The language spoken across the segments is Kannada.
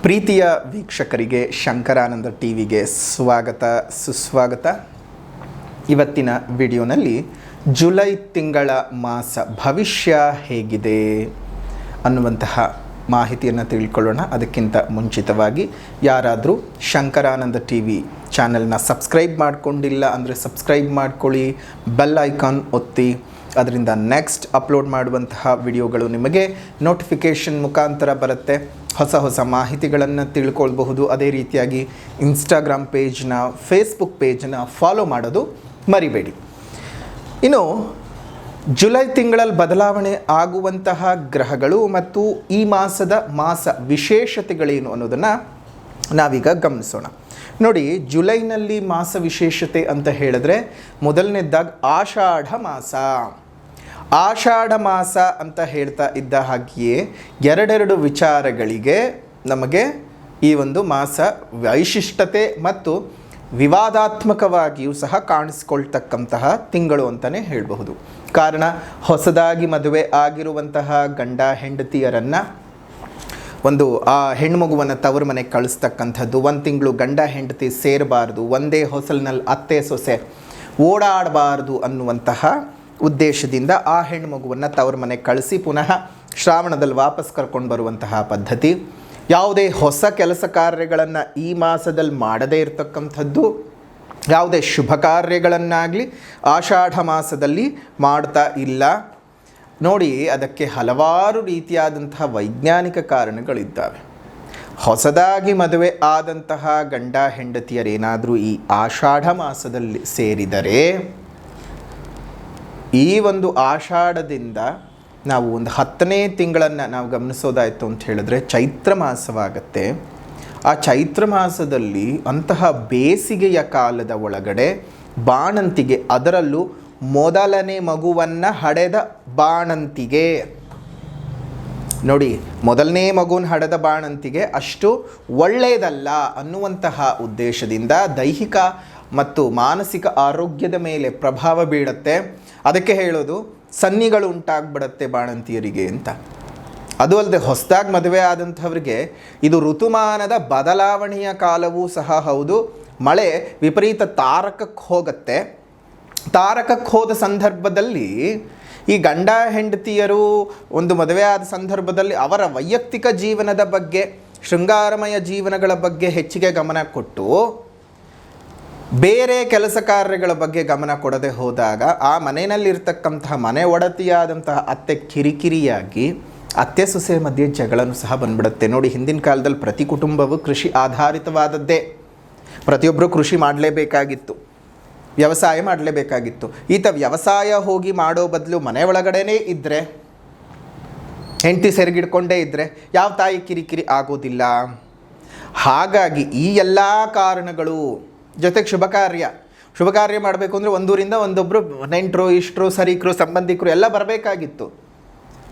ಪ್ರೀತಿಯ ವೀಕ್ಷಕರಿಗೆ ಶಂಕರಾನಂದ ಟಿವಿಗೆ ಸ್ವಾಗತ ಸುಸ್ವಾಗತ. ಇವತ್ತಿನ ವಿಡಿಯೋನಲ್ಲಿ ಜುಲೈ ತಿಂಗಳ ಮಾಸ ಭವಿಷ್ಯ ಹೇಗಿದೆ ಅನ್ನುವಂತಹ ಮಾಹಿತಿಯನ್ನು ತಿಳ್ಕೊಳ್ಳೋಣ. ಅದಕ್ಕಿಂತ ಮುಂಚಿತವಾಗಿ ಯಾರಾದರೂ ಶಂಕರಾನಂದ ಟಿವಿ ಚಾನೆಲ್ನ ಸಬ್ಸ್ಕ್ರೈಬ್ ಮಾಡಿಕೊಂಡಿಲ್ಲ ಅಂದರೆ ಸಬ್ಸ್ಕ್ರೈಬ್ ಮಾಡ್ಕೊಳ್ಳಿ, ಬೆಲ್ ಐಕಾನ್ ಒತ್ತಿ. ಅದರಿಂದ ನೆಕ್ಸ್ಟ್ ಅಪ್ಲೋಡ್ ಮಾಡುವಂತಹ ವಿಡಿಯೋಗಳು ನಿಮಗೆ ನೋಟಿಫಿಕೇಷನ್ ಮುಖಾಂತರ ಬರುತ್ತೆ. ಹೊಸ ಮಾಹಿತಿಗಳನ್ನು ತಿಳ್ಕೊಳ್ಬಹುದು. ಅದೇ ರೀತಿಯಾಗಿ ಇನ್ಸ್ಟಾಗ್ರಾಮ್ ಪೇಜ್ನ, ಫೇಸ್ಬುಕ್ ಪೇಜ್ನ ಫಾಲೋ ಮಾಡೋದು ಮರಿಬೇಡಿ. ಇನ್ನು ಜುಲೈ ತಿಂಗಳಲ್ಲಿ ಬದಲಾವಣೆ ಆಗುವಂತಹ ಗ್ರಹಗಳು ಮತ್ತು ಈ ಮಾಸದ ಮಾಸ ವಿಶೇಷತೆಗಳೇನು ಅನ್ನೋದನ್ನು ನಾವೀಗ ಗಮನಿಸೋಣ. ನೋಡಿ, ಜುಲೈನಲ್ಲಿ ಮಾಸ ವಿಶೇಷತೆ ಅಂತ ಹೇಳಿದ್ರೆ ಮೊದಲನೇದಾಗಿ ಆಷಾಢ ಮಾಸ ಅಂತ ಹೇಳ್ತಾ ಇದ್ದ ಹಾಗೆಯೇ ಎರಡೆರಡು ವಿಚಾರಗಳಿಗೆ ನಮಗೆ ಈ ಒಂದು ಮಾಸ ವೈಶಿಷ್ಟ್ಯತೆ ಮತ್ತು ವಿವಾದಾತ್ಮಕವಾಗಿಯೂ ಸಹ ಕಾಣಿಸ್ಕೊಳ್ತಕ್ಕಂತಹ ತಿಂಗಳು ಅಂತಲೇ ಹೇಳಬಹುದು. ಕಾರಣ, ಹೊಸದಾಗಿ ಮದುವೆ ಆಗಿರುವಂತಹ ಗಂಡ ಹೆಂಡತಿಯರನ್ನು ಒಂದು ಆ ಹೆಣ್ಮಗುವನ್ನು ತವರು ಮನೆಗೆ ಕಳಿಸ್ತಕ್ಕಂಥದ್ದು, ಒಂದು ತಿಂಗಳು ಗಂಡ ಹೆಂಡತಿ ಸೇರಬಾರ್ದು, ಒಂದೇ ಹೊಸಲಿನಲ್ಲಿ ಅತ್ತೆ ಸೊಸೆ ಓಡಾಡಬಾರ್ದು ಅನ್ನುವಂತಹ ಉದ್ದೇಶದಿಂದ ಆ ಹೆಣ್ಮಗುವನ್ನು ತವರು ಮನೆಗೆ ಕಳಿಸಿ ಪುನಃ ಶ್ರಾವಣದಲ್ಲಿ ವಾಪಸ್ ಕರ್ಕೊಂಡು ಬರುವಂತಹ ಪದ್ಧತಿ. ಯಾವುದೇ ಹೊಸ ಕೆಲಸ ಕಾರ್ಯಗಳನ್ನು ಈ ಮಾಸದಲ್ಲಿ ಮಾಡದೇ ಇರತಕ್ಕಂಥದ್ದು, ಯಾವುದೇ ಶುಭ ಕಾರ್ಯಗಳನ್ನಾಗಲಿ ಆಷಾಢ ಮಾಸದಲ್ಲಿ ಮಾಡ್ತಾ ಇಲ್ಲ. ನೋಡಿ, ಅದಕ್ಕೆ ಹಲವಾರು ರೀತಿಯಾದಂತಹ ವೈಜ್ಞಾನಿಕ ಕಾರಣಗಳಿದ್ದಾವೆ. ಹೊಸದಾಗಿ ಮದುವೆ ಆದಂತಹ ಗಂಡ ಹೆಂಡತಿಯರೇನಾದರೂ ಈ ಆಷಾಢ ಮಾಸದಲ್ಲಿ ಸೇರಿದರೆ, ಈ ಒಂದು ಆಷಾಢದಿಂದ ನಾವು ಒಂದು 10ನೇ ತಿಂಗಳನ್ನು ನಾವು ಗಮನಿಸೋದಾಯಿತು ಅಂತ ಹೇಳಿದ್ರೆ ಚೈತ್ರ ಮಾಸವಾಗತ್ತೆ. ಆ ಚೈತ್ರ ಮಾಸದಲ್ಲಿ ಅಂತಹ ಬೇಸಿಗೆಯ ಕಾಲದ ಒಳಗಡೆ ಬಾಣಂತಿಗೆ, ಅದರಲ್ಲೂ ಮೊದಲನೇ ಮಗುವನ್ನು ಹಡೆದ ಬಾಣಂತಿಗೆ, ನೋಡಿ, ಮೊದಲನೇ ಮಗುವನ್ನು ಹಡೆದ ಬಾಣಂತಿಗೆ ಅಷ್ಟು ಒಳ್ಳೆಯದಲ್ಲ ಅನ್ನುವಂತಹ ಉದ್ದೇಶದಿಂದ ದೈಹಿಕ ಮತ್ತು ಮಾನಸಿಕ ಆರೋಗ್ಯದ ಮೇಲೆ ಪ್ರಭಾವ ಬೀಳುತ್ತೆ. ಅದಕ್ಕೆ ಹೇಳೋದು ಸನ್ನಿಗಳು ಉಂಟಾಗ್ಬಿಡತ್ತೆ ಬಾಣಂತಿಯರಿಗೆ ಅಂತ. ಅದು ಅಲ್ಲದೆ ಹೊಸದಾಗಿ ಮದುವೆ ಆದಂಥವ್ರಿಗೆ ಇದು ಋತುಮಾನದ ಬದಲಾವಣೆಯ ಕಾಲವೂ ಸಹ ಹೌದು. ಮಳೆ ವಿಪರೀತ ತಾರಕಕ್ಕೆ ಹೋಗುತ್ತೆ. ತಾರಕಕ್ಕೆ ಹೋದ ಸಂದರ್ಭದಲ್ಲಿ ಈ ಗಂಡ ಹೆಂಡತಿಯರು ಒಂದು ಮದುವೆ ಆದ ಸಂದರ್ಭದಲ್ಲಿ ಅವರ ವೈಯಕ್ತಿಕ ಜೀವನದ ಬಗ್ಗೆ, ಶೃಂಗಾರಮಯ ಜೀವನಗಳ ಬಗ್ಗೆ ಹೆಚ್ಚಿಗೆ ಗಮನ ಕೊಟ್ಟು ಬೇರೆ ಕೆಲಸ ಕಾರ್ಯಗಳ ಬಗ್ಗೆ ಗಮನ ಕೊಡದೆ ಹೋದಾಗ ಆ ಮನೆಯಲ್ಲಿರ್ತಕ್ಕಂತಹ ಮನೆ ಒಡತಿಯಾದಂತಹ ಅತ್ತೆ ಕಿರಿಕಿರಿಯಾಗಿ ಅತ್ತೆ ಸೊಸೆ ಮಧ್ಯೆ ಜಗಳನೂ ಸಹ ಬಂದ್ಬಿಡುತ್ತೆ. ನೋಡಿ, ಹಿಂದಿನ ಕಾಲದಲ್ಲಿ ಪ್ರತಿ ಕುಟುಂಬವು ಕೃಷಿ ಆಧಾರಿತವಾದದ್ದೇ. ಪ್ರತಿಯೊಬ್ಬರು ಕೃಷಿ ಮಾಡಲೇಬೇಕಾಗಿತ್ತು, ವ್ಯವಸಾಯ ಮಾಡಲೇಬೇಕಾಗಿತ್ತು. ಈತ ವ್ಯವಸಾಯ ಹೋಗಿ ಮಾಡೋ ಬದಲು ಮನೆ ಒಳಗಡೆನೇ ಇದ್ದರೆ, ಹೆಂಡತಿ ಸೆರಗಿಡ್ಕೊಂಡೇ ಇದ್ದರೆ ಯಾವ ತಾಯಿ ಕಿರಿಕಿರಿ ಆಗೋದಿಲ್ಲ. ಹಾಗಾಗಿ ಈ ಎಲ್ಲ ಕಾರಣಗಳು ಜೊತೆಗೆ ಶುಭ ಕಾರ್ಯ ಮಾಡಬೇಕು ಅಂದರೆ ಒಂದೂರಿಂದ ಒಂದೊಬ್ಬರು ನೆಂಟರು, ಇಷ್ಟರು, ಸರೀಕರು, ಸಂಬಂಧಿಕರು ಎಲ್ಲ ಬರಬೇಕಾಗಿತ್ತು.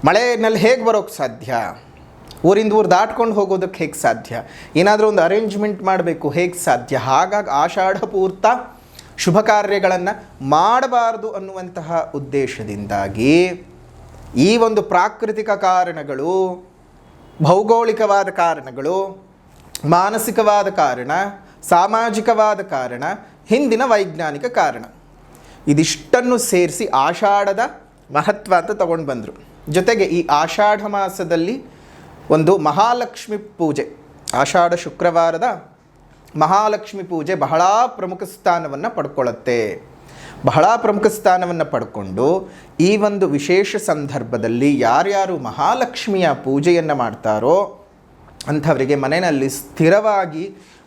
ಮಳೆಯಲ್ಲಿ ಹೇಗೆ ಬರೋಕ್ಕೆ ಸಾಧ್ಯ? ಊರಿಂದ ಊರು ದಾಟ್ಕೊಂಡು ಹೋಗೋದಕ್ಕೆ ಹೇಗೆ ಸಾಧ್ಯ? ಏನಾದರೂ ಒಂದು ಅರೇಂಜ್ಮೆಂಟ್ ಮಾಡಬೇಕು, ಹೇಗೆ ಸಾಧ್ಯ? ಹಾಗಾಗಿ ಆಷಾಢ ಪೂರ್ತ ಶುಭ ಕಾರ್ಯಗಳನ್ನು ಮಾಡಬಾರ್ದು ಅನ್ನುವಂತಹ ಉದ್ದೇಶದಿಂದಾಗಿ ಈ ಒಂದು ಪ್ರಾಕೃತಿಕ ಕಾರಣಗಳು, ಭೌಗೋಳಿಕವಾದ ಕಾರಣಗಳು, ಮಾನಸಿಕವಾದ ಕಾರಣ, ಸಾಮಾಜಿಕವಾದ ಕಾರಣ, ಹಿಂದಿನ ವೈಜ್ಞಾನಿಕ ಕಾರಣ, ಇದಿಷ್ಟನ್ನು ಸೇರಿಸಿ ಆಷಾಢದ ಮಹತ್ವ ಅಂತ ತಗೊಂಡು ಬಂದರು. ಜೊತೆಗೆ ಈ ಆಷಾಢ ಮಾಸದಲ್ಲಿ ಒಂದು ಮಹಾಲಕ್ಷ್ಮಿ ಪೂಜೆ, ಆಷಾಢ ಶುಕ್ರವಾರದ ಮಹಾಲಕ್ಷ್ಮಿ ಪೂಜೆ ಬಹಳ ಪ್ರಮುಖ ಸ್ಥಾನವನ್ನು ಪಡ್ಕೊಳ್ಳುತ್ತೆ. ಬಹಳ ಪ್ರಮುಖ ಸ್ಥಾನವನ್ನು ಪಡ್ಕೊಂಡು ಈ ಒಂದು ವಿಶೇಷ ಸಂದರ್ಭದಲ್ಲಿ ಯಾರ್ಯಾರು ಮಹಾಲಕ್ಷ್ಮಿಯ ಪೂಜೆಯನ್ನು ಮಾಡ್ತಾರೋ ಅಂಥವರಿಗೆ ಮನೆಯಲ್ಲಿ ಸ್ಥಿರವಾಗಿ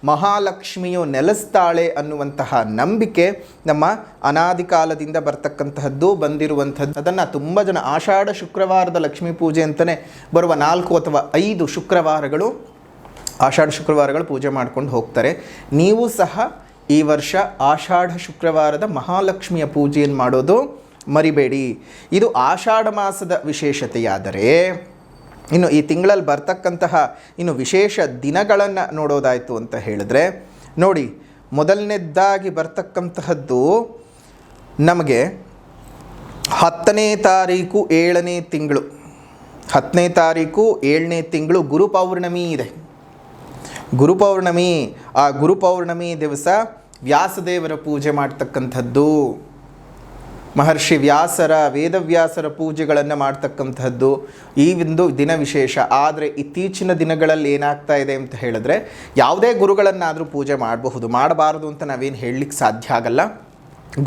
ಮಹಾಲಕ್ಷ್ಮಿಯು ನೆಲೆಸ್ತಾಳೆ ಅನ್ನುವಂತಹ ನಂಬಿಕೆ ನಮ್ಮ ಅನಾದಿ ಕಾಲದಿಂದ ಬರ್ತಕ್ಕಂತಹದ್ದು, ಬಂದಿರುವಂಥದ್ದು. ಅದನ್ನು ತುಂಬ ಜನ ಆಷಾಢ ಶುಕ್ರವಾರದ ಲಕ್ಷ್ಮೀ ಪೂಜೆ ಅಂತಲೇ ಬರುವ 4 ಅಥವಾ 5 ಶುಕ್ರವಾರಗಳು, ಆಷಾಢ ಶುಕ್ರವಾರಗಳು ಪೂಜೆ ಮಾಡ್ಕೊಂಡು ಹೋಗ್ತಾರೆ. ನೀವು ಸಹ ಈ ವರ್ಷ ಆಷಾಢ ಶುಕ್ರವಾರದ ಮಹಾಲಕ್ಷ್ಮಿಯ ಪೂಜೆಯನ್ನು ಮಾಡೋದು ಮರಿಬೇಡಿ. ಇದು ಆಷಾಢ ಮಾಸದ ವಿಶೇಷತೆಯಾದರೆ, ಇನ್ನು ಈ ತಿಂಗಳಲ್ಲಿ ಬರ್ತಕ್ಕಂತಹ ಇನ್ನು ವಿಶೇಷ ದಿನಗಳನ್ನು ನೋಡೋದಾಯಿತು ಅಂತ ಹೇಳಿದ್ರೆ, ನೋಡಿ, ಮೊದಲನೇದಾಗಿ ಬರ್ತಕ್ಕಂತಹದ್ದು ನಮಗೆ 10ನೇ ತಾರೀಕು 7ನೇ ತಿಂಗಳು 10ನೇ ತಾರೀಕು 7ನೇ ತಿಂಗಳು ಗುರು ಪೌರ್ಣಮಿ ಇದೆ. ಗುರುಪೌರ್ಣಮಿ, ಆ ಗುರುಪೌರ್ಣಮಿ ದಿವಸ ವ್ಯಾಸದೇವರ ಪೂಜೆ ಮಾಡ್ತಕ್ಕಂಥದ್ದು, ಮಹರ್ಷಿ ವ್ಯಾಸರ ವೇದವ್ಯಾಸರ ಪೂಜೆಗಳನ್ನು ಮಾಡ್ತಕ್ಕಂಥದ್ದು ಈ ಒಂದು ದಿನ ವಿಶೇಷ. ಆದರೆ ಇತ್ತೀಚಿನ ದಿನಗಳಲ್ಲಿ ಏನಾಗ್ತಾ ಇದೆ ಅಂತ ಹೇಳಿದ್ರೆ, ಯಾವುದೇ ಗುರುಗಳನ್ನಾದರೂ ಪೂಜೆ ಮಾಡಬಹುದು, ಮಾಡಬಾರದು ಅಂತ ನಾವೇನು ಹೇಳಲಿಕ್ಕೆ ಸಾಧ್ಯ ಆಗಲ್ಲ.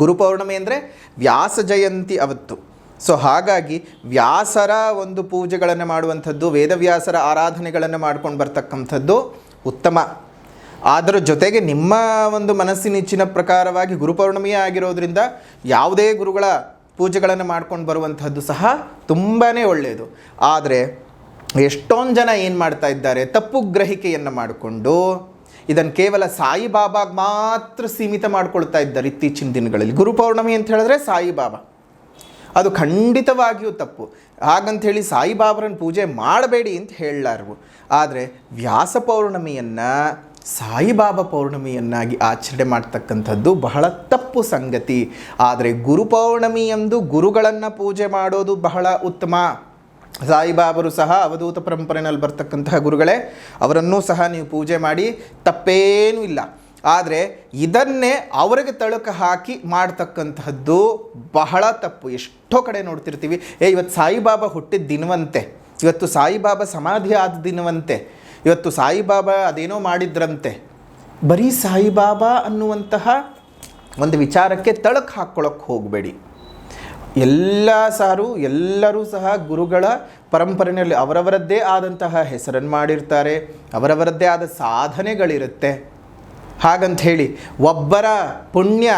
ಗುರುಪೌರ್ಣಮಿ ಅಂದರೆ ವ್ಯಾಸ ಜಯಂತಿ ಅವತ್ತು. ಸೊ ಹಾಗಾಗಿ ವ್ಯಾಸರ ಒಂದು ಪೂಜೆಗಳನ್ನು ಮಾಡುವಂಥದ್ದು, ವೇದವ್ಯಾಸರ ಆರಾಧನೆಗಳನ್ನು ಮಾಡ್ಕೊಂಡು ಬರ್ತಕ್ಕಂಥದ್ದು ಉತ್ತಮ. ಅದರ ಜೊತೆಗೆ ನಿಮ್ಮ ಒಂದು ಮನಸ್ಸಿನಿಚ್ಚಿನ ಪ್ರಕಾರವಾಗಿ ಗುರುಪೌರ್ಣಮಿಯೇ ಆಗಿರೋದ್ರಿಂದ ಯಾವುದೇ ಗುರುಗಳ ಪೂಜೆಗಳನ್ನು ಮಾಡ್ಕೊಂಡು ಬರುವಂಥದ್ದು ಸಹ ತುಂಬಾ ಒಳ್ಳೆಯದು. ಆದರೆ ಎಷ್ಟೊಂದು ಜನ ಏನು ಮಾಡ್ತಾ ಇದ್ದಾರೆ, ತಪ್ಪು ಗ್ರಹಿಕೆಯನ್ನು ಮಾಡಿಕೊಂಡು ಇದನ್ನು ಕೇವಲ ಸಾಯಿಬಾಬಾಗೆ ಮಾತ್ರ ಸೀಮಿತ ಮಾಡ್ಕೊಳ್ತಾ ಇದ್ದಾರೆ ಇತ್ತೀಚಿನ ದಿನಗಳಲ್ಲಿ. ಗುರುಪೌರ್ಣಮಿ ಅಂತ ಹೇಳಿದ್ರೆ ಸಾಯಿಬಾಬಾ, ಅದು ಖಂಡಿತವಾಗಿಯೂ ತಪ್ಪು. ಹಾಗಂಥೇಳಿ ಸಾಯಿಬಾಬರನ್ನ ಪೂಜೆ ಮಾಡಬೇಡಿ ಅಂತ ಹೇಳಲಾರವು. ಆದರೆ ವ್ಯಾಸ ಪೌರ್ಣಮಿಯನ್ನು ಸಾಯಿಬಾಬಾ ಪೌರ್ಣಮಿಯನ್ನಾಗಿ ಆಚರಣೆ ಮಾಡ್ತಕ್ಕಂಥದ್ದು ಬಹಳ ತಪ್ಪು ಸಂಗತಿ. ಆದರೆ ಗುರುಪೌರ್ಣಮಿಯಂದು ಗುರುಗಳನ್ನು ಪೂಜೆ ಮಾಡೋದು ಬಹಳ ಉತ್ತಮ. ಸಾಯಿಬಾಬರು ಸಹ ಅವಧೂತ ಪರಂಪರೆಯಲ್ಲಿ ಬರ್ತಕ್ಕಂತಹ ಗುರುಗಳೇ, ಅವರನ್ನೂ ಸಹ ನೀವು ಪೂಜೆ ಮಾಡಿ ತಪ್ಪೇನೂ ಇಲ್ಲ. ಆದರೆ ಇದನ್ನೇ ಅವರಿಗೆ ತಳುಕ ಹಾಕಿ ಮಾಡ್ತಕ್ಕಂತಹದ್ದು ಬಹಳ ತಪ್ಪು. ಎಷ್ಟೋ ಕಡೆ ನೋಡ್ತಿರ್ತೀವಿ, ಇವತ್ತು ಸಾಯಿಬಾಬಾ ಹುಟ್ಟಿದ ದಿನವಂತೆ, ಇವತ್ತು ಸಾಯಿಬಾಬಾ ಸಮಾಧಿ ಆದ ದಿನವಂತೆ, ಇವತ್ತು ಸಾಯಿಬಾಬಾ ಅದೇನೋ ಮಾಡಿದ್ರಂತೆ. ಬರೀ ಸಾಯಿಬಾಬಾ ಅನ್ನುವಂತಹ ಒಂದು ವಿಚಾರಕ್ಕೆ ತಳುಕು ಹಾಕ್ಕೊಳ್ಳೋಕ್ಕೆ ಹೋಗಬೇಡಿ. ಎಲ್ಲರೂ ಸಹ ಗುರುಗಳ ಪರಂಪರೆಯಲ್ಲಿ ಅವರವರದ್ದೇ ಆದಂತಹ ಹೆಸರನ್ನು ಮಾಡಿರ್ತಾರೆ, ಅವರವರದ್ದೇ ಆದ ಸಾಧನೆಗಳಿರುತ್ತೆ. ಹಾಗಂತ ಹೇಳಿ ಒಬ್ಬರ ಪುಣ್ಯ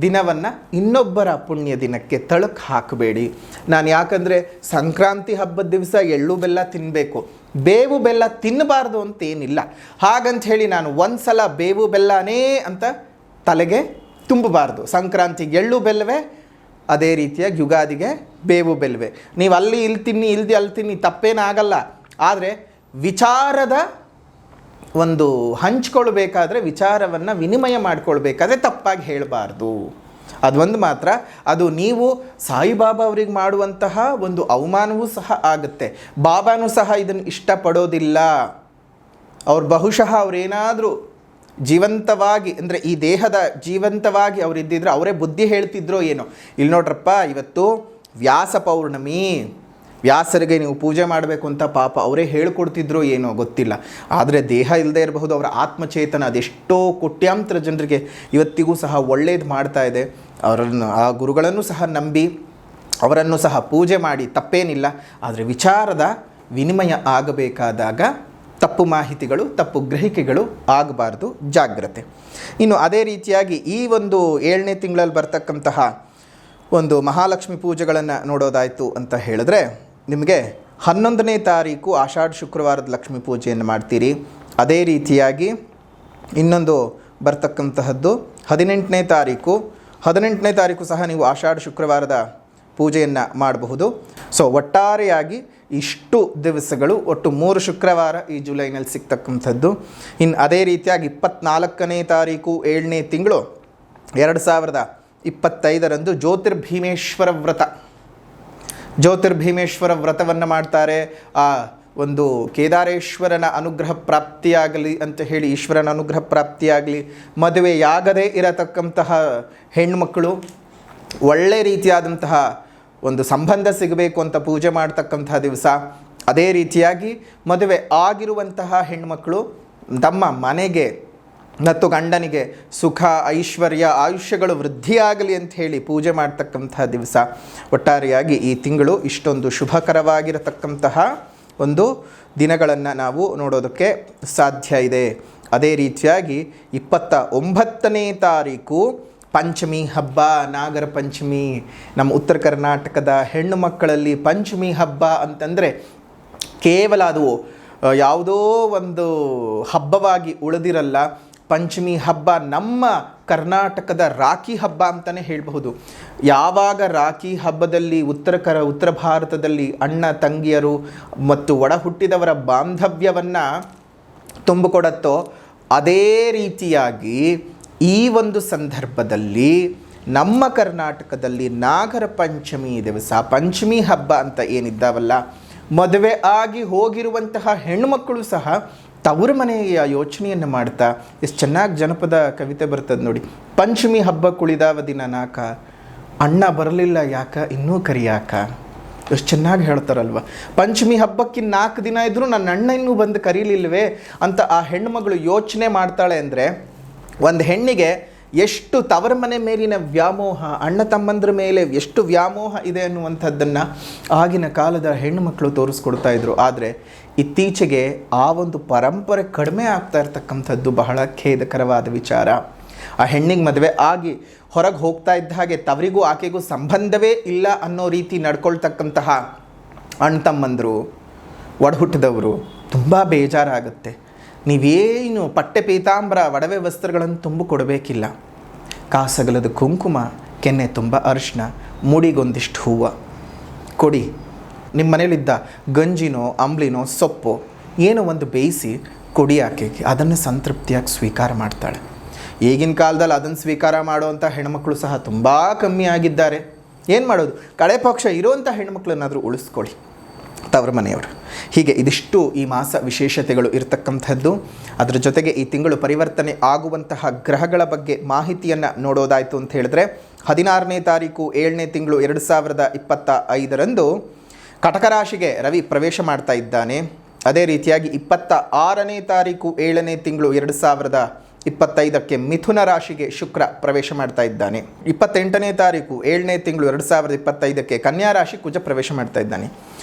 ದಿನವನ್ನು ಇನ್ನೊಬ್ಬರ ಪುಣ್ಯ ದಿನಕ್ಕೆ ತಳುಕು ಹಾಕಬೇಡಿ. ನಾನು ಯಾಕಂದರೆ ಸಂಕ್ರಾಂತಿ ಹಬ್ಬದ ದಿವಸ ಎಳ್ಳು ಬೆಲ್ಲ ತಿನ್ನಬೇಕು, ಬೇವು ಬೆಲ್ಲ ತಿನ್ನಬಾರ್ದು ಅಂತೇನಿಲ್ಲ. ಹಾಗಂತ ಹೇಳಿ ನಾನು ಒಂದು ಸಲ ಬೇವು ಬೆಲ್ಲನೇ ಅಂತ ತಲೆಗೆ ತುಂಬಬಾರ್ದು. ಸಂಕ್ರಾಂತಿಗೆ ಎಳ್ಳು ಬೆಲ್ಲವೇ, ಅದೇ ರೀತಿಯಾಗಿ ಯುಗಾದಿಗೆ ಬೇವು ಬೆಲ್ಲವೇ. ನೀವು ಅಲ್ಲಿ ಇಲ್ಲಿ ತಿನ್ನಿ, ಇಲ್ದಿ ಅಲ್ಲಿ ತಿನ್ನಿ, ತಪ್ಪೇನಾಗಲ್ಲ. ಆದರೆ ವಿಚಾರದ ಒಂದು ಹಂಚ್ಕೊಳ್ಬೇಕಾದ್ರೆ, ವಿಚಾರವನ್ನು ವಿನಿಮಯ ಮಾಡಿಕೊಳ್ಬೇಕಾದ್ರೆ ತಪ್ಪಾಗಿ ಹೇಳಬಾರ್ದು. ಅದೊಂದು ಮಾತ್ರ. ಅದು ನೀವು ಸಾಯಿಬಾಬಾ ಅವರಿಗೆ ಮಾಡುವಂತಹ ಒಂದು ಅವಮಾನವೂ ಸಹ ಆಗುತ್ತೆ. ಬಾಬಾನೂ ಸಹ ಇದನ್ನು ಇಷ್ಟಪಡೋದಿಲ್ಲ. ಅವ್ರು ಬಹುಶಃ ಅವರೇನಾದರೂ ಜೀವಂತವಾಗಿ, ಅಂದರೆ ಈ ದೇಹದ ಜೀವಂತವಾಗಿ ಅವರಿದ್ದಿದ್ರೆ ಅವರೇ ಬುದ್ಧಿ ಹೇಳ್ತಿದ್ರೋ ಏನೋ. ಇಲ್ಲಿ ನೋಡ್ರಪ್ಪ, ಇವತ್ತು ವ್ಯಾಸ ಪೌರ್ಣಮಿ, ವ್ಯಾಸರಿಗೆ ನೀವು ಪೂಜೆ ಮಾಡಬೇಕು ಅಂತ ಪಾಪ ಅವರೇ ಹೇಳ್ಕೊಡ್ತಿದ್ರೋ ಏನೋ ಗೊತ್ತಿಲ್ಲ. ಆದರೆ ದೇಹ ಇಲ್ಲದೆ ಇರಬಹುದು, ಅವರ ಆತ್ಮಚೇತನ ಅದೆಷ್ಟೋ ಕೋಟ್ಯಾಂತರ ಜನರಿಗೆ ಇವತ್ತಿಗೂ ಸಹ ಒಳ್ಳೇದು ಮಾಡ್ತಾ ಇದೆ. ಅವರನ್ನು, ಆ ಗುರುಗಳನ್ನು ಸಹ ನಂಬಿ ಅವರನ್ನು ಸಹ ಪೂಜೆ ಮಾಡಿ ತಪ್ಪೇನಿಲ್ಲ. ಆದರೆ ವಿಚಾರದ ವಿನಿಮಯ ಆಗಬೇಕಾದಾಗ ತಪ್ಪು ಮಾಹಿತಿಗಳು, ತಪ್ಪು ಗ್ರಹಿಕೆಗಳು ಆಗಬಾರ್ದು, ಜಾಗ್ರತೆ. ಇನ್ನು ಅದೇ ರೀತಿಯಾಗಿ ಈ ಒಂದು 7ನೇ ತಿಂಗಳಲ್ಲಿ ಬರ್ತಕ್ಕಂತಹ ಒಂದು ಮಹಾಲಕ್ಷ್ಮಿ ಪೂಜೆಗಳನ್ನು ನೋಡೋದಾಯಿತು ಅಂತ ಹೇಳಿದ್ರೆ, ನಿಮಗೆ 11ನೇ ತಾರೀಕು ಆಷಾಢ ಶುಕ್ರವಾರದ ಲಕ್ಷ್ಮೀ ಪೂಜೆಯನ್ನು ಮಾಡ್ತೀರಿ. ಅದೇ ರೀತಿಯಾಗಿ ಇನ್ನೊಂದು ಬರ್ತಕ್ಕಂತಹದ್ದು 18ನೇ ತಾರೀಕು. 18ನೇ ತಾರೀಕು ಸಹ ನೀವು ಆಷಾಢ ಶುಕ್ರವಾರದ ಪೂಜೆಯನ್ನು ಮಾಡಬಹುದು. ಸೊ ಒಟ್ಟಾರೆಯಾಗಿ ಇಷ್ಟು ದಿವಸಗಳು, ಒಟ್ಟು 3 ಶುಕ್ರವಾರ ಈ ಜುಲೈನಲ್ಲಿ ಸಿಗ್ತಕ್ಕಂಥದ್ದು. ಇನ್ನು ಅದೇ ರೀತಿಯಾಗಿ 24ನೇ ತಾರೀಕು 7ನೇ ತಿಂಗಳು 2025 ಜ್ಯೋತಿರ್ಭೀಮೇಶ್ವರ ವ್ರತ. ಜ್ಯೋತಿರ್ಭೀಮೇಶ್ವರ ವ್ರತವನ್ನು ಮಾಡ್ತಾರೆ. ಆ ಒಂದು ಕೇದಾರೇಶ್ವರನ ಅನುಗ್ರಹ ಪ್ರಾಪ್ತಿಯಾಗಲಿ ಅಂತ ಹೇಳಿ, ಈಶ್ವರನ ಅನುಗ್ರಹ ಪ್ರಾಪ್ತಿಯಾಗಲಿ, ಮದುವೆಯಾಗದೇ ಇರತಕ್ಕಂತಹ ಹೆಣ್ಮಕ್ಕಳು ಒಳ್ಳೆ ರೀತಿಯಾದಂತಹ ಒಂದು ಸಂಬಂಧ ಸಿಗಬೇಕು ಅಂತ ಪೂಜೆ ಮಾಡ್ತಕ್ಕಂತಹ ದಿವಸ. ಅದೇ ರೀತಿಯಾಗಿ ಮದುವೆ ಆಗಿರುವಂತಹ ಹೆಣ್ಮಕ್ಕಳು ತಮ್ಮ ಮನೆಗೆ ಮತ್ತು ಗಂಡನಿಗೆ ಸುಖ, ಐಶ್ವರ್ಯ, ಆಯುಷ್ಯಗಳು ವೃದ್ಧಿಯಾಗಲಿ ಅಂತ ಹೇಳಿ ಪೂಜೆ ಮಾಡ್ತಕ್ಕಂತಹ ದಿವಸ. ಒಟ್ಟಾರೆಯಾಗಿ ಈ ತಿಂಗಳು ಇಷ್ಟೊಂದು ಶುಭಕರವಾಗಿರತಕ್ಕಂತಹ ಒಂದು ದಿನಗಳನ್ನು ನಾವು ನೋಡೋದಕ್ಕೆ ಸಾಧ್ಯ ಇದೆ. ಅದೇ ರೀತಿಯಾಗಿ 29ನೇ ತಾರೀಕು ಪಂಚಮಿ ಹಬ್ಬ, ನಾಗರ ಪಂಚಮಿ. ನಮ್ಮ ಉತ್ತರ ಕರ್ನಾಟಕದ ಹೆಣ್ಣು ಮಕ್ಕಳಲ್ಲಿ ಪಂಚಮಿ ಹಬ್ಬ ಅಂತಂದರೆ ಕೇವಲ ಅದು ಯಾವುದೋ ಒಂದು ಹಬ್ಬವಾಗಿ ಉಳಿದಿರಲ್ಲ. ಪಂಚಮಿ ಹಬ್ಬ ನಮ್ಮ ಕರ್ನಾಟಕದ ರಾಖಿ ಹಬ್ಬ ಅಂತಲೇ ಹೇಳಬಹುದು. ಯಾವಾಗ ರಾಖಿ ಹಬ್ಬದಲ್ಲಿ ಉತ್ತರ ಭಾರತದಲ್ಲಿ ಅಣ್ಣ ತಂಗಿಯರು ಮತ್ತು ಒಡ ಹುಟ್ಟಿದವರ ಬಾಂಧವ್ಯವನ್ನು ತುಂಬಿಕೊಡತ್ತೋ, ಅದೇ ರೀತಿಯಾಗಿ ಈ ಒಂದು ಸಂದರ್ಭದಲ್ಲಿ ನಮ್ಮ ಕರ್ನಾಟಕದಲ್ಲಿ ನಾಗರ ಪಂಚಮಿ ದಿವಸ, ಪಂಚಮಿ ಹಬ್ಬ ಅಂತ ಏನಿದ್ದಾವಲ್ಲ, ಮದುವೆ ಆಗಿ ಹೋಗಿರುವಂತಹ ಹೆಣ್ಣುಮಕ್ಕಳು ಸಹ ತವ್ರ ಮನೆಯ ಯೋಚನೆಯನ್ನು ಮಾಡ್ತಾ ಎಷ್ಟು ಚೆನ್ನಾಗಿ ಜನಪದ ಕವಿತೆ ಬರ್ತದೆ ನೋಡಿ. ಪಂಚಮಿ ಹಬ್ಬ ಕುಳಿದಾವ ದಿನ ನಾಕ, ಅಣ್ಣ ಬರಲಿಲ್ಲ ಯಾಕ ಇನ್ನೂ ಕರಿಯಾಕ. ಎಷ್ಟು ಚೆನ್ನಾಗಿ ಹೇಳ್ತಾರಲ್ವ. ಪಂಚಮಿ ಹಬ್ಬಕ್ಕಿಂತ 4 ದಿನ ಇದ್ದರೂ ನನ್ನ ಅಣ್ಣ ಇನ್ನೂ ಬಂದು ಕರೀಲಿಲ್ವೇ ಅಂತ ಆ ಹೆಣ್ಮಗಳು ಯೋಚನೆ ಮಾಡ್ತಾಳೆ. ಅಂದರೆ ಒಂದು ಹೆಣ್ಣಿಗೆ ಎಷ್ಟು ತವರ ಮನೆ ಮೇಲಿನ ವ್ಯಾಮೋಹ, ಅಣ್ಣ ತಮ್ಮಂದ್ರ ಮೇಲೆ ಎಷ್ಟು ವ್ಯಾಮೋಹ ಇದೆ ಅನ್ನುವಂಥದ್ದನ್ನು ಆಗಿನ ಕಾಲದ ಹೆಣ್ಣುಮಕ್ಕಳು ತೋರಿಸ್ಕೊಡ್ತಾ ಇದ್ರು. ಆದರೆ ಇತ್ತೀಚೆಗೆ ಆ ಒಂದು ಪರಂಪರೆ ಕಡಿಮೆ ಆಗ್ತಾ ಇರ್ತಕ್ಕಂಥದ್ದು ಬಹಳ ಖೇದಕರವಾದ ವಿಚಾರ. ಆ ಹೆಣ್ಣಿಗೆ ಮದುವೆ ಆಗಿ ಹೊರಗೆ ಹೋಗ್ತಾ ಇದ್ದ ಹಾಗೆ ತವರಿಗೂ ಆಕೆಗೂ ಸಂಬಂಧವೇ ಇಲ್ಲ ಅನ್ನೋ ರೀತಿ ನಡ್ಕೊಳ್ತಕ್ಕಂತಹ ಅಣ್ಣ ತಮ್ಮಂದರು, ಒಡಹುಟ್ಟಿದವರು ತುಂಬ ಬೇಜಾರಾಗುತ್ತೆ. ನೀವೇನು ಪಟ್ಟೆ ಪೀತಾಂಬರ ಒಡವೆ ವಸ್ತ್ರಗಳನ್ನು ತುಂಬ ಕೊಡಬೇಕಿಲ್ಲ. ಕಾಸಗಲದ ಕುಂಕುಮ, ಕೆನ್ನೆ ತುಂಬ ಅರಿಶಿನ, ಮುಡಿಗೊಂದಿಷ್ಟು ಹೂವು ಕೊಡಿ. ನಿಮ್ಮ ಮನೇಲಿದ್ದ ಗಂಜಿನೋ ಅಂಬ್ಲಿನೋ ಸೊಪ್ಪು ಏನೋ ಒಂದು ಬೇಯಿಸಿ ಕೊಡಿ ಆಕೆಗೆ. ಅದನ್ನು ಸಂತೃಪ್ತಿಯಾಗಿ ಸ್ವೀಕಾರ ಮಾಡ್ತಾಳೆ. ಈಗಿನ ಕಾಲದಲ್ಲಿ ಅದನ್ನು ಸ್ವೀಕಾರ ಮಾಡುವಂಥ ಹೆಣ್ಮಕ್ಳು ಸಹ ತುಂಬ ಕಮ್ಮಿ ಆಗಿದ್ದಾರೆ. ಏನು ಮಾಡೋದು, ಕಡೆ ಪಕ್ಷ ಇರುವಂಥ ಹೆಣ್ಮಕ್ಳನ್ನಾದರೂ ಉಳಿಸ್ಕೊಳ್ಳಿ ತವರ ಮನೆಯವರು. ಹೀಗೆ ಇದಿಷ್ಟು ಈ ಮಾಸ ವಿಶೇಷತೆಗಳು ಇರತಕ್ಕಂಥದ್ದು. ಅದರ ಜೊತೆಗೆ ಈ ತಿಂಗಳು ಪರಿವರ್ತನೆ ಆಗುವಂತಹ ಗ್ರಹಗಳ ಬಗ್ಗೆ ಮಾಹಿತಿಯನ್ನು ನೋಡೋದಾಯಿತು ಅಂತ ಹೇಳಿದ್ರೆ, 16ನೇ ತಾರೀಕು 7ನೇ ತಿಂಗಳು 2025ರಂದು ಕಟಕ ರಾಶಿಗೆ ರವಿ ಪ್ರವೇಶ ಮಾಡ್ತಾ ಇದ್ದಾನೆ. ಅದೇ ರೀತಿಯಾಗಿ 26ನೇ ತಾರೀಕು 7ನೇ ತಿಂಗಳು 2025ಕ್ಕೆ ಮಿಥುನ ರಾಶಿಗೆ ಶುಕ್ರ ಪ್ರವೇಶ ಮಾಡ್ತಾ ಇದ್ದಾನೆ. 28ನೇ ತಾರೀಕು 7ನೇ ತಿಂಗಳು 2025ಕ್ಕೆ ಕನ್ಯಾ ರಾಶಿ ಕುಜ ಪ್ರವೇಶ ಮಾಡ್ತಾ ಇದ್ದಾನೆ.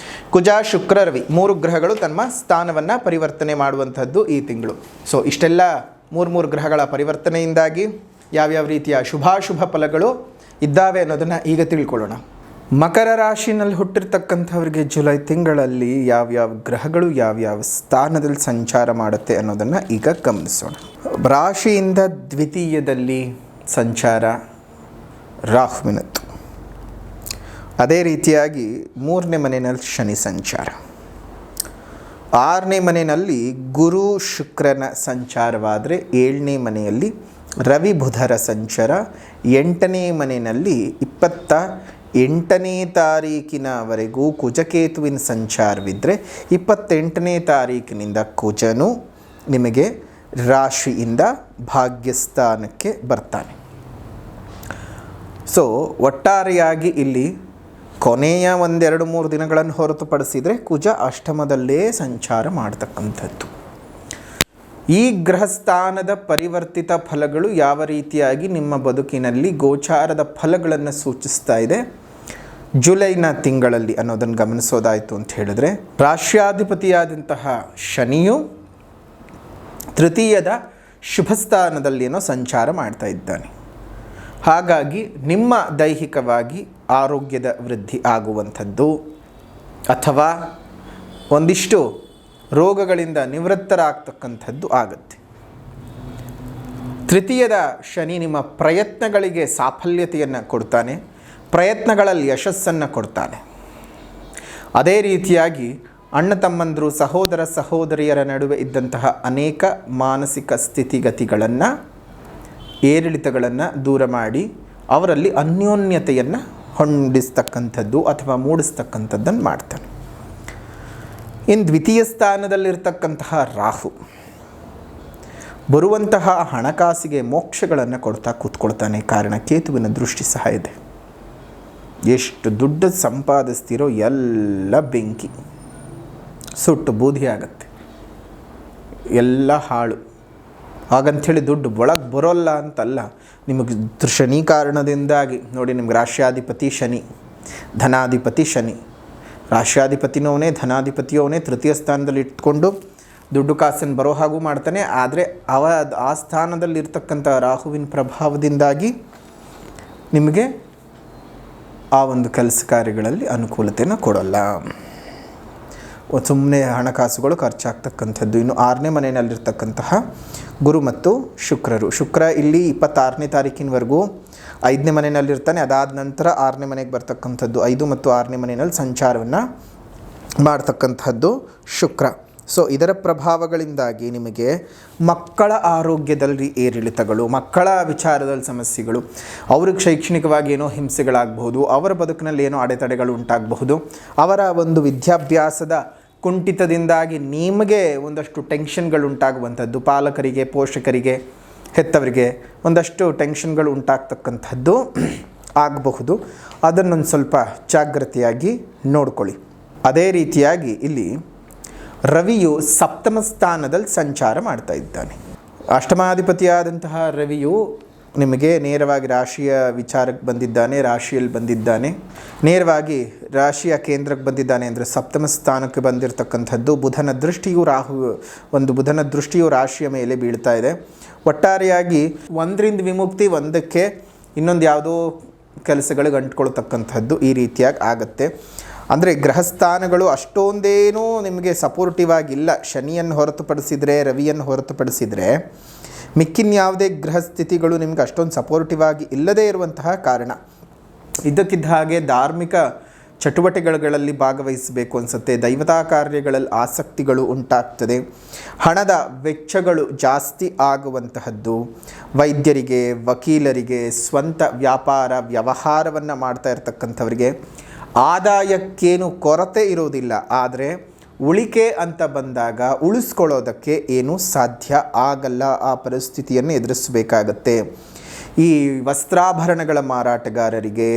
ಕುಜ, ಶುಕ್ರ, ರವಿ 3 ಗ್ರಹಗಳು ತಮ್ಮ ಸ್ಥಾನವನ್ನು ಪರಿವರ್ತನೆ ಮಾಡುವಂಥದ್ದು ಈ ತಿಂಗಳು. ಸೊ ಇಷ್ಟೆಲ್ಲ 3 ಗ್ರಹಗಳ ಪರಿವರ್ತನೆಯಿಂದಾಗಿ ಯಾವ್ಯಾವ ರೀತಿಯ ಶುಭಾಶುಭ ಫಲಗಳು ಇದ್ದಾವೆ ಅನ್ನೋದನ್ನು ಈಗ ತಿಳ್ಕೊಳ್ಳೋಣ. ಮಕರ ರಾಶಿನಲ್ಲಿ ಹುಟ್ಟಿರ್ತಕ್ಕಂಥವ್ರಿಗೆ ಜುಲೈ ತಿಂಗಳಲ್ಲಿ ಯಾವ್ಯಾವ ಗ್ರಹಗಳು ಯಾವ್ಯಾವ ಸ್ಥಾನದಲ್ಲಿ ಸಂಚಾರ ಮಾಡುತ್ತೆ ಅನ್ನೋದನ್ನು ಈಗ ಗಮನಿಸೋಣ. ರಾಶಿಯಿಂದ ದ್ವಿತೀಯದಲ್ಲಿ ಸಂಚಾರ ರಾಹುವಿನದ್ದು. ಅದೇ ರೀತಿಯಾಗಿ 3ನೇ ಮನೆಯಲ್ಲಿ ಶನಿ ಸಂಚಾರ, 6ನೇ ಮನೆಯಲ್ಲಿ ಗುರು ಶುಕ್ರನ ಸಂಚಾರವಾದರೆ 7ನೇ ಮನೆಯಲ್ಲಿ ರವಿ ಬುಧರ ಸಂಚಾರ, 8ನೇ ಮನೆಯಲ್ಲಿ 28ನೇ ತಾರೀಕಿನವರೆಗೂ ಕುಜಕೇತುವಿನ ಸಂಚಾರವಿದ್ದರೆ 28ನೇ ತಾರೀಕಿನಿಂದ ಕುಜನು ನಿಮಗೆ ರಾಶಿಯಿಂದ ಭಾಗ್ಯಸ್ಥಾನಕ್ಕೆ ಬರ್ತಾನೆ. ಸೊ ಒಟ್ಟಾರೆಯಾಗಿ ಇಲ್ಲಿ ಕೊನೆಯ 1-2-3 ದಿನಗಳನ್ನು ಹೊರತುಪಡಿಸಿದರೆ ಕುಜ ಅಷ್ಟಮದಲ್ಲೇ ಸಂಚಾರ ಮಾಡ್ತಕ್ಕಂಥದ್ದು. ಈ ಗ್ರಹಸ್ಥಾನದ ಪರಿವರ್ತಿತ ಫಲಗಳು ಯಾವ ರೀತಿಯಾಗಿ ನಿಮ್ಮ ಬದುಕಿನಲ್ಲಿ ಗೋಚಾರದ ಫಲಗಳನ್ನು ಸೂಚಿಸ್ತಾ ಇದೆ ಜುಲೈನ ತಿಂಗಳಲ್ಲಿ ಅನ್ನೋದನ್ನು ಗಮನಿಸೋದಾಯಿತು ಅಂತ ಹೇಳಿದ್ರೆ, ರಾಶ್ಯಾಧಿಪತಿಯಾದಂತಹ ಶನಿಯು ತೃತೀಯದ ಶುಭ ಸ್ಥಾನದಲ್ಲೇನೋ ಸಂಚಾರ ಮಾಡ್ತಾ ಇದ್ದಾನೆ. ಹಾಗಾಗಿ ನಿಮ್ಮ ದೈಹಿಕವಾಗಿ ಆರೋಗ್ಯದ ವೃದ್ಧಿ ಆಗುವಂಥದ್ದು ಅಥವಾ ಒಂದಿಷ್ಟು ರೋಗಗಳಿಂದ ನಿವೃತ್ತರಾಗ್ತಕ್ಕಂಥದ್ದು ಆಗುತ್ತೆ. ತೃತೀಯದ ಶನಿ ನಿಮ್ಮ ಪ್ರಯತ್ನಗಳಿಗೆ ಸಾಫಲ್ಯತೆಯನ್ನು ಕೊಡ್ತಾನೆ, ಪ್ರಯತ್ನಗಳಲ್ಲಿ ಯಶಸ್ಸನ್ನು ಕೊಡ್ತಾನೆ. ಅದೇ ರೀತಿಯಾಗಿ ಅಣ್ಣ ತಮ್ಮಂದರು, ಸಹೋದರ ಸಹೋದರಿಯರ ನಡುವೆ ಇದ್ದಂತಹ ಅನೇಕ ಮಾನಸಿಕ ಸ್ಥಿತಿಗತಿಗಳನ್ನು, ಏರಿಳಿತಗಳನ್ನು ದೂರ ಮಾಡಿ ಅವರಲ್ಲಿ ಅನ್ಯೋನ್ಯತೆಯನ್ನು ಹೊಂದಿಸ್ತಕ್ಕಂಥದ್ದು ಅಥವಾ ಮೂಡಿಸ್ತಕ್ಕಂಥದ್ದನ್ನು ಮಾಡ್ತಾನೆ. ಇನ್ನು ದ್ವಿತೀಯ ಸ್ಥಾನದಲ್ಲಿರ್ತಕ್ಕಂತಹ ರಾಹು ಬರುವಂತಹ ಹಣಕಾಸಿಗೆ ಮೋಕ್ಷಗಳನ್ನು ಕೊಡ್ತಾ ಕೂತ್ಕೊಳ್ತಾನೆ. ಕಾರಣ ಕೇತುವಿನ ದೃಷ್ಟಿ ಸಹ ಇದೆ. ಎಷ್ಟು ದುಡ್ಡು ಸಂಪಾದಿಸ್ತಿರೋ ಎಲ್ಲ ಬೆಂಕಿ ಸುಟ್ಟು ಬೂದಿ ಆಗುತ್ತೆ, ಎಲ್ಲ ಹಾಳು. ಹಾಗಂಥೇಳಿ ದುಡ್ಡು ಒಳಗೆ ಬರೋಲ್ಲ ಅಂತಲ್ಲ, ನಿಮಗೆ ಶನಿ ಕಾರಣದಿಂದಾಗಿ ನೋಡಿ, ನಿಮ್ಗೆ ರಾಶ್ಯಾಧಿಪತಿ ಶನಿ, ಧನಾಧಿಪತಿ ಶನಿ, ರಾಶ್ಯಾಧಿಪತಿನವನೇ ಧನಾಧಿಪತಿಯವನೇ ತೃತೀಯ ಸ್ಥಾನದಲ್ಲಿ ಇಟ್ಕೊಂಡು ದುಡ್ಡು ಕಾಸನ್ನು ಬರೋ ಹಾಗೂ ಮಾಡ್ತಾನೆ. ಆದರೆ ಆ ಸ್ಥಾನದಲ್ಲಿರ್ತಕ್ಕಂಥ ರಾಹುವಿನ ಪ್ರಭಾವದಿಂದಾಗಿ ನಿಮಗೆ ಆ ಒಂದು ಕೆಲಸ ಕಾರ್ಯಗಳಲ್ಲಿ ಅನುಕೂಲತೆಯನ್ನು ಕೊಡೋಲ್ಲ, ಸುಮ್ಮನೆ ಹಣಕಾಸುಗಳು ಖರ್ಚಾಗ್ತಕ್ಕಂಥದ್ದು. ಇನ್ನು 6ನೇ ಮನೆಯಲ್ಲಿರ್ತಕ್ಕಂತಹ ಗುರು ಮತ್ತು ಶುಕ್ರರು, ಶುಕ್ರ ಇಲ್ಲಿ 26ನೇ ತಾರೀಕಿನವರೆಗೂ 5ನೇ ಮನೆಯಲ್ಲಿರ್ತಾನೆ. ಅದಾದ ನಂತರ 6ನೇ ಮನೆಗೆ ಬರ್ತಕ್ಕಂಥದ್ದು. 5 ಮತ್ತು 6ನೇ ಮನೆಯಲ್ಲಿ ಸಂಚಾರವನ್ನು ಮಾಡ್ತಕ್ಕಂಥದ್ದು ಶುಕ್ರ. ಸೊ ಇದರ ಪ್ರಭಾವಗಳಿಂದಾಗಿ ನಿಮಗೆ ಮಕ್ಕಳ ಆರೋಗ್ಯದಲ್ಲಿ ಏರಿಳಿತಗಳು, ಮಕ್ಕಳ ವಿಚಾರದಲ್ಲಿ ಸಮಸ್ಯೆಗಳು, ಅವ್ರಿಗೆ ಶೈಕ್ಷಣಿಕವಾಗಿ ಏನೋ ಹಿಂಸೆಗಳಾಗಬಹುದು, ಅವರ ಬದುಕಿನಲ್ಲಿ ಏನೋ ಅಡೆತಡೆಗಳು ಉಂಟಾಗಬಹುದು, ಅವರ ಒಂದು ವಿದ್ಯಾಭ್ಯಾಸದ ಕುಂಠಿತದಿಂದಾಗಿ ನಿಮಗೆ ಒಂದಷ್ಟು ಟೆನ್ಷನ್ಗಳು ಉಂಟಾಗುವಂಥದ್ದು, ಪಾಲಕರಿಗೆ, ಪೋಷಕರಿಗೆ, ಹೆತ್ತವರಿಗೆ ಒಂದಷ್ಟು ಟೆನ್ಷನ್ಗಳು ಉಂಟಾಗ್ತಕ್ಕಂಥದ್ದು ಆಗಬಹುದು. ಅದನ್ನೊಂದು ಸ್ವಲ್ಪ ಜಾಗ್ರತೆಯಾಗಿ ನೋಡ್ಕೊಳ್ಳಿ. ಅದೇ ರೀತಿಯಾಗಿ ಇಲ್ಲಿ ರವಿಯು ಸಪ್ತಮ ಸ್ಥಾನದಲ್ಲಿ ಸಂಚಾರ ಮಾಡ್ತಾ ಇದ್ದಾನೆ. ಅಷ್ಟಮಾಧಿಪತಿಯಾದಂತಹ ರವಿಯು ನಿಮಗೆ ನೇರವಾಗಿ ರಾಶಿಯ ವಿಚಾರಕ್ಕೆ ಬಂದಿದ್ದಾನೆ, ರಾಶಿಯಲ್ಲಿ ಬಂದಿದ್ದಾನೆ, ನೇರವಾಗಿ ರಾಶಿಯ ಕೇಂದ್ರಕ್ಕೆ ಬಂದಿದ್ದಾನೆ. ಅಂದರೆ ಸಪ್ತಮ ಸ್ಥಾನಕ್ಕೆ ಬಂದಿರತಕ್ಕಂಥದ್ದು. ಬುಧನ ದೃಷ್ಟಿಯು ರಾಶಿಯ ಮೇಲೆ ಬೀಳ್ತಾ ಇದೆ. ಒಟ್ಟಾರೆಯಾಗಿ ಒಂದರಿಂದ ವಿಮುಕ್ತಿ, ಒಂದಕ್ಕೆ ಇನ್ನೊಂದು ಯಾವುದೋ ಕೆಲಸಗಳಿಗೆ ಅಂಟ್ಕೊಳ್ತಕ್ಕಂಥದ್ದು ಈ ರೀತಿಯಾಗಿ ಆಗುತ್ತೆ. ಅಂದರೆ ಗ್ರಹಸ್ಥಾನಗಳು ಅಷ್ಟೊಂದೇನೂ ನಿಮಗೆ ಸಪೋರ್ಟಿವ್ ಆಗಿಲ್ಲ. ಶನಿಯನ್ನು ಹೊರತುಪಡಿಸಿದರೆ, ರವಿಯನ್ನು ಹೊರತುಪಡಿಸಿದರೆ ಮಿಕ್ಕಿನ್ಯಾವುದೇ ಗ್ರಹ ಸ್ಥಿತಿಗಳು ನಿಮ್ಗೆ ಅಷ್ಟೊಂದು ಸಪೋರ್ಟಿವ್ ಆಗಿ ಇಲ್ಲದೇ ಇರುವಂತಹ ಕಾರಣ. ಇದ್ದಕ್ಕಿದ್ದ ಹಾಗೆ ಧಾರ್ಮಿಕ ಚಟುವಟಿಕೆಗಳಲ್ಲಿ ಭಾಗವಹಿಸಬೇಕು ಅನಿಸುತ್ತೆ. ದೈವತಾ ಕಾರ್ಯಗಳಲ್ಲಿ ಆಸಕ್ತಿಗಳು ಉಂಟಾಗ್ತದೆ. ಹಣದ ವೆಚ್ಚಗಳು ಜಾಸ್ತಿ ಆಗುವಂತಹದ್ದು. ವೈದ್ಯರಿಗೆ, ವಕೀಲರಿಗೆ, ಸ್ವಂತ ವ್ಯವಹಾರವನ್ನು ಮಾಡ್ತಾ ಇರತಕ್ಕಂಥವರಿಗೆ ಆದಾಯಕ್ಕೇನು ಕೊರತೆ ಇರೋದಿಲ್ಲ. ಆದರೆ ಉಳಿಕೆ ಅಂತ ಬಂದಾಗ ಉಳಿಸ್ಕೊಳ್ಳೋದಕ್ಕೆ ಏನೂ ಸಾಧ್ಯ ಆಗಲ್ಲ. ಆ ಪರಿಸ್ಥಿತಿಯನ್ನು ಎದುರಿಸಬೇಕಾಗತ್ತೆ. ಈ ವಸ್ತ್ರಾಭರಣಗಳ ಮಾರಾಟಗಾರರಿಗೆ,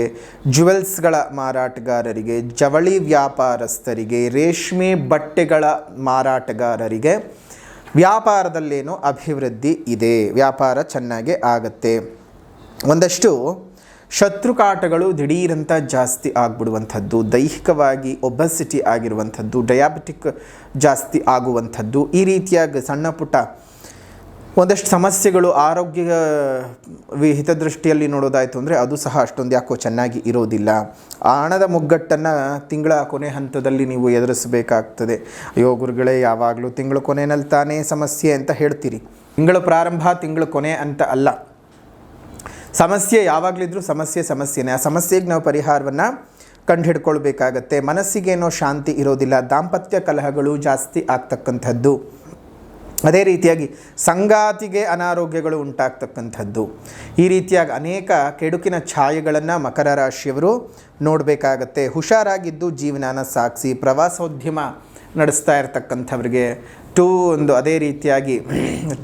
ಜುವೆಲ್ಸ್ಗಳ ಮಾರಾಟಗಾರರಿಗೆ, ಜವಳಿ ವ್ಯಾಪಾರಸ್ಥರಿಗೆ, ರೇಷ್ಮೆ ಬಟ್ಟೆಗಳ ಮಾರಾಟಗಾರರಿಗೆ ವ್ಯಾಪಾರದಲ್ಲೇನೋ ಅಭಿವೃದ್ಧಿ ಇದೆ. ವ್ಯಾಪಾರ ಚೆನ್ನಾಗೇ ಆಗತ್ತೆ. ಒಂದಷ್ಟು ಶತ್ರುಕಾಟಗಳು ದಿಢೀರಂತ ಜಾಸ್ತಿ ಆಗಿಬಿಡುವಂಥದ್ದು, ದೈಹಿಕವಾಗಿ ಒಬೆಸಿಟಿ ಆಗಿರುವಂಥದ್ದು, ಡಯಾಬಿಟಿಕ್ ಜಾಸ್ತಿ ಆಗುವಂಥದ್ದು, ಈ ರೀತಿಯಾಗಿ ಸಣ್ಣ ಪುಟ್ಟ ಒಂದಷ್ಟು ಸಮಸ್ಯೆಗಳು ಆರೋಗ್ಯ ಹಿತದೃಷ್ಟಿಯಲ್ಲಿ ನೋಡೋದಾಯಿತು ಅಂದರೆ ಅದು ಸಹ ಅಷ್ಟೊಂದು ಯಾಕೋ ಚೆನ್ನಾಗಿ ಇರೋದಿಲ್ಲ. ಹಣದ ಮುಗ್ಗಟ್ಟನ್ನು ತಿಂಗಳ ಕೊನೆ ಹಂತದಲ್ಲಿ ನೀವು ಎದುರಿಸಬೇಕಾಗ್ತದೆ. ಅಯ್ಯೋ ಗುರುಗಳೇ, ಯಾವಾಗಲೂ ತಿಂಗಳ ಕೊನೆಯಲ್ಲಿ ತಾನೇ ಸಮಸ್ಯೆ ಅಂತ ಹೇಳ್ತೀರಿ. ತಿಂಗಳ ಪ್ರಾರಂಭ ತಿಂಗಳ ಕೊನೆ ಅಂತ ಅಲ್ಲ. ಸಮಸ್ಯೆ ಯಾವಾಗಲಿದ್ರೂ ಸಮಸ್ಯೆನೇ. ಆ ಸಮಸ್ಯೆಗೆ ನಾವು ಪರಿಹಾರವನ್ನು ಕಂಡುಹಿಡ್ಕೊಳ್ಬೇಕಾಗತ್ತೆ. ಮನಸ್ಸಿಗೇನೋ ಶಾಂತಿ ಇರೋದಿಲ್ಲ. ದಾಂಪತ್ಯ ಕಲಹಗಳು ಜಾಸ್ತಿ ಆಗ್ತಕ್ಕಂಥದ್ದು. ಅದೇ ರೀತಿಯಾಗಿ ಸಂಗಾತಿಗೆ ಅನಾರೋಗ್ಯಗಳು ಉಂಟಾಗ್ತಕ್ಕಂಥದ್ದು. ಈ ರೀತಿಯಾಗಿ ಅನೇಕ ಕೆಡುಕಿನ ಛಾಯೆಗಳನ್ನು ಮಕರ ರಾಶಿಯವರು ನೋಡಬೇಕಾಗತ್ತೆ. ಹುಷಾರಾಗಿದ್ದು ಜೀವನಾನ ಸಾಗಿಸಿ. ಪ್ರವಾಸೋದ್ಯಮ ನಡೆಸ್ತಾ ಇರತಕ್ಕಂಥವ್ರಿಗೆ, ಅದೇ ರೀತಿಯಾಗಿ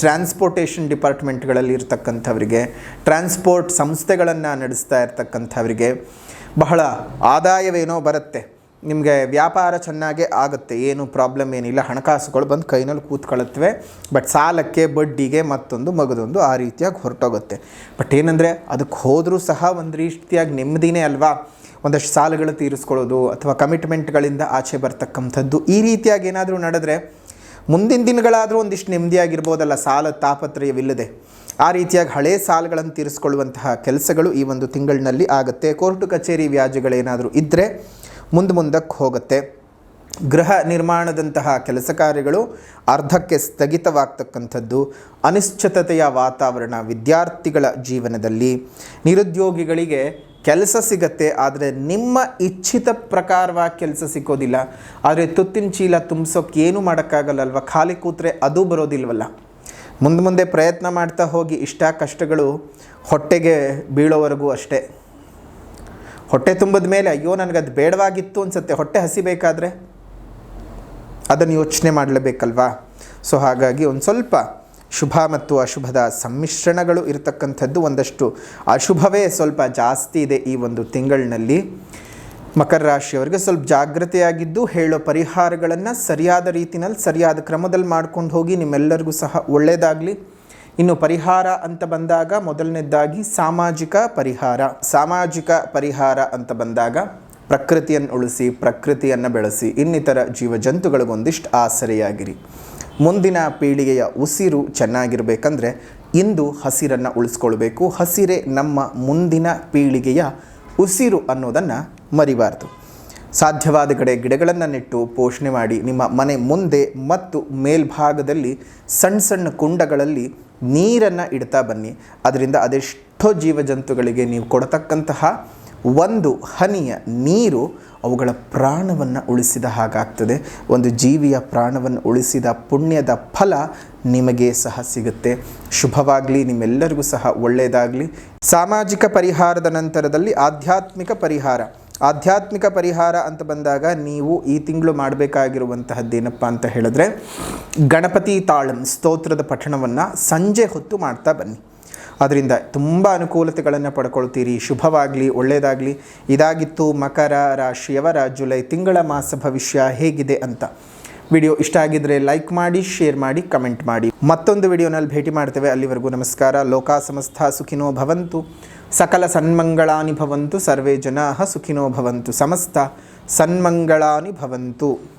ಟ್ರಾನ್ಸ್ಪೋರ್ಟೇಷನ್ ಡಿಪಾರ್ಟ್ಮೆಂಟ್ಗಳಲ್ಲಿ ಇರ್ತಕ್ಕಂಥವರಿಗೆ, ಟ್ರಾನ್ಸ್ಪೋರ್ಟ್ ಸಂಸ್ಥೆಗಳನ್ನು ನಡೆಸ್ತಾ ಇರ್ತಕ್ಕಂಥವರಿಗೆ ಬಹಳ ಆದಾಯವೇನೋ ಬರುತ್ತೆ. ನಿಮಗೆ ವ್ಯಾಪಾರ ಚೆನ್ನಾಗೇ ಆಗುತ್ತೆ, ಏನು ಪ್ರಾಬ್ಲಮ್ ಏನಿಲ್ಲ. ಹಣಕಾಸುಗಳು ಬಂದು ಕೈನಲ್ಲಿ ಕೂತ್ಕೊಳ್ಳುತ್ತವೆ. ಬಟ್ ಸಾಲಕ್ಕೆ, ಬಡ್ಡಿಗೆ, ಮಗದೊಂದು ಆ ರೀತಿಯಾಗಿ ಹೊರಟೋಗುತ್ತೆ. ಬಟ್ ಏನಂದರೆ ಅದಕ್ಕೆ ಹೋದರೂ ಸಹ ಒಂದು ರೀತಿಯಾಗಿ ನೆಮ್ಮದಿನೇ ಅಲ್ವಾ. ಒಂದಷ್ಟು ಸಾಲಗಳು ತೀರಿಸ್ಕೊಳ್ಳೋದು ಅಥವಾ ಕಮಿಟ್ಮೆಂಟ್ಗಳಿಂದ ಆಚೆ ಬರ್ತಕ್ಕಂಥದ್ದು ಈ ರೀತಿಯಾಗಿ ಏನಾದರೂ ನಡೆದ್ರೆ ಮುಂದಿನ ದಿನಗಳಾದರೂ ಒಂದಿಷ್ಟು ನೆಮ್ಮದಿಯಾಗಿರ್ಬೋದಲ್ಲ, ಸಾಲ ತಾಪತ್ರಯವಿಲ್ಲದೆ. ಆ ರೀತಿಯಾಗಿ ಹಳೇ ಸಾಲಗಳನ್ನು ತೀರಿಸ್ಕೊಳ್ಳುವಂತಹ ಕೆಲಸಗಳು ಈ ಒಂದು ತಿಂಗಳಿನಲ್ಲಿ ಆಗುತ್ತೆ. ಕೋರ್ಟು ಕಚೇರಿ ವ್ಯಾಜ್ಯಗಳೇನಾದರೂ ಇದ್ದರೆ ಮುಂದಕ್ಕೆ ಹೋಗುತ್ತೆ. ಗೃಹ ನಿರ್ಮಾಣದಂತಹ ಕೆಲಸ ಕಾರ್ಯಗಳು ಅರ್ಧಕ್ಕೆ ಸ್ಥಗಿತವಾಗ್ತಕ್ಕಂಥದ್ದು. ಅನಿಶ್ಚಿತತೆಯ ವಾತಾವರಣ ವಿದ್ಯಾರ್ಥಿಗಳ ಜೀವನದಲ್ಲಿ. ನಿರುದ್ಯೋಗಿಗಳಿಗೆ ಕೆಲಸ ಸಿಗತ್ತೆ, ಆದರೆ ನಿಮ್ಮ ಇಚ್ಛಿತ ಪ್ರಕಾರವಾಗಿ ಕೆಲಸ ಸಿಗೋದಿಲ್ಲ. ಆದರೆ ತುತ್ತಿನ ಚೀಲ ತುಂಬಿಸೋಕೆ ಏನೂ ಮಾಡೋಕ್ಕಾಗಲ್ಲಲ್ವ. ಖಾಲಿ ಕೂತ್ರೆ ಅದು ಬರೋದಿಲ್ವಲ್ಲ. ಮುಂದೆ ಪ್ರಯತ್ನ ಮಾಡ್ತಾ ಹೋಗಿ ಇಷ್ಟ ಕಷ್ಟಗಳು ಹೊಟ್ಟೆಗೆ ಬೀಳೋವರೆಗೂ ಅಷ್ಟೇ. ಹೊಟ್ಟೆ ತುಂಬಿದ ಮೇಲೆ ಅಯ್ಯೋ ನನಗದು ಬೇಡವಾಗಿತ್ತು ಅನಿಸುತ್ತೆ. ಹೊಟ್ಟೆ ಹಸಿಬೇಕಾದ್ರೆ ಅದನ್ನು ಯೋಚನೆ ಮಾಡಲೇಬೇಕಲ್ವಾ. ಸೊ ಹಾಗಾಗಿ ಒಂದು ಸ್ವಲ್ಪ ಶುಭ ಮತ್ತು ಅಶುಭದ ಸಮ್ಮಿಶ್ರಣಗಳು ಇರತಕ್ಕಂಥದ್ದು. ಒಂದಷ್ಟು ಅಶುಭವೇ ಸ್ವಲ್ಪ ಜಾಸ್ತಿ ಇದೆ ಈ ಒಂದು ತಿಂಗಳಿನಲ್ಲಿ. ಮಕರ ರಾಶಿಯವರಿಗೆ ಸ್ವಲ್ಪ ಜಾಗ್ರತೆಯಾಗಿದ್ದು ಹೇಳೋ ಪರಿಹಾರಗಳನ್ನು ಸರಿಯಾದ ರೀತಿಯಲ್ಲಿ ಸರಿಯಾದ ಕ್ರಮದಲ್ಲಿ ಮಾಡ್ಕೊಂಡು ಹೋಗಿ. ನಿಮ್ಮೆಲ್ಲರಿಗೂ ಸಹ ಒಳ್ಳೆಯದಾಗಲಿ. ಇನ್ನು ಪರಿಹಾರ ಅಂತ ಬಂದಾಗ ಮೊದಲನೇದಾಗಿ ಸಾಮಾಜಿಕ ಪರಿಹಾರ ಅಂತ ಬಂದಾಗ ಪ್ರಕೃತಿಯನ್ನು ಉಳಿಸಿ, ಪ್ರಕೃತಿಯನ್ನು ಬೆಳೆಸಿ, ಇನ್ನಿತರ ಜೀವಜಂತುಗಳಿಗೊಂದಿಷ್ಟು ಆಸರೆಯಾಗಿರಿ. ಮುಂದಿನ ಪೀಳಿಗೆಯ ಉಸಿರು ಚೆನ್ನಾಗಿರಬೇಕಂದ್ರೆ ಇಂದು ಹಸಿರನ್ನು ಉಳಿಸ್ಕೊಳ್ಬೇಕು. ಹಸಿರೇ ನಮ್ಮ ಮುಂದಿನ ಪೀಳಿಗೆಯ ಉಸಿರು ಅನ್ನೋದನ್ನು ಮರಿಬಾರ್ದು. ಸಾಧ್ಯವಾದ ಕಡೆ ಗಿಡಗಳನ್ನು ನೆಟ್ಟು ಪೋಷಣೆ ಮಾಡಿ. ನಿಮ್ಮ ಮನೆ ಮುಂದೆ ಮತ್ತು ಮೇಲ್ಭಾಗದಲ್ಲಿ ಸಣ್ಣ ಸಣ್ಣ ಕುಂಡಗಳಲ್ಲಿ ನೀರನ್ನು ಇಡ್ತಾ ಬನ್ನಿ. ಅದರಿಂದ ಅದೆಷ್ಟೋ ಜೀವಜಂತುಗಳಿಗೆ ನೀವು ಕೊಡತಕ್ಕಂತಹ ಒಂದು ಹನಿಯ ನೀರು ಅವುಗಳ ಪ್ರಾಣವನ್ನು ಉಳಿಸಿದ ಹಾಗಾಗ್ತದೆ. ಒಂದು ಜೀವಿಯ ಪ್ರಾಣವನ್ನು ಉಳಿಸಿದ ಪುಣ್ಯದ ಫಲ ನಿಮಗೆ ಸಹ ಸಿಗುತ್ತೆ. ಶುಭವಾಗಲಿ, ನಿಮ್ಮೆಲ್ಲರಿಗೂ ಸಹ ಒಳ್ಳೆಯದಾಗಲಿ. ಸಾಮಾಜಿಕ ಪರಿಹಾರದ ನಂತರದಲ್ಲಿ ಆಧ್ಯಾತ್ಮಿಕ ಪರಿಹಾರ. ಆಧ್ಯಾತ್ಮಿಕ ಪರಿಹಾರ ಅಂತ ಬಂದಾಗ ನೀವು ಈ ತಿಂಗಳು ಮಾಡಬೇಕಾಗಿರುವಂತಹದ್ದೇನಪ್ಪ ಅಂತ ಹೇಳಿದ್ರೆ ಗಣಪತಿ ತಾಳಂ ಸ್ತೋತ್ರದ ಪಠಣವನ್ನು ಸಂಜೆ ಹೊತ್ತು ಮಾಡ್ತಾ ಬನ್ನಿ. ಅದರಿಂದ ತುಂಬ ಅನುಕೂಲತೆಗಳನ್ನು ಪಡ್ಕೊಳ್ತೀರಿ. ಶುಭವಾಗಲಿ, ಒಳ್ಳೆಯದಾಗಲಿ. ಇದಾಗಿತ್ತು ಮಕರ ರಾಶಿಯವರ ಜುಲೈ ತಿಂಗಳ ಮಾಸ ಭವಿಷ್ಯ ಹೇಗಿದೆ ಅಂತ. ವಿಡಿಯೋ ಇಷ್ಟ ಆಗಿದ್ದರೆ ಲೈಕ್ ಮಾಡಿ, ಶೇರ್ ಮಾಡಿ, ಕಮೆಂಟ್ ಮಾಡಿ. ಮತ್ತೊಂದು ವಿಡಿಯೋನಲ್ಲಿ ಭೇಟಿ ಮಾಡ್ತೇವೆ. ಅಲ್ಲಿವರೆಗೂ ನಮಸ್ಕಾರ. ಲೋಕ ಸಮಸ್ತ ಸುಖಿನೋ ಭವಂತು, ಸಕಲ ಸನ್ಮಂಗಳಾನಿ ಭವಂತು, ಸರ್ವೇ ಜನಾಃ ಸುಖಿನೋ ಭವಂತು, ಸಮಸ್ತ ಸನ್ಮಂಗಳಾನಿ ಭವಂತು.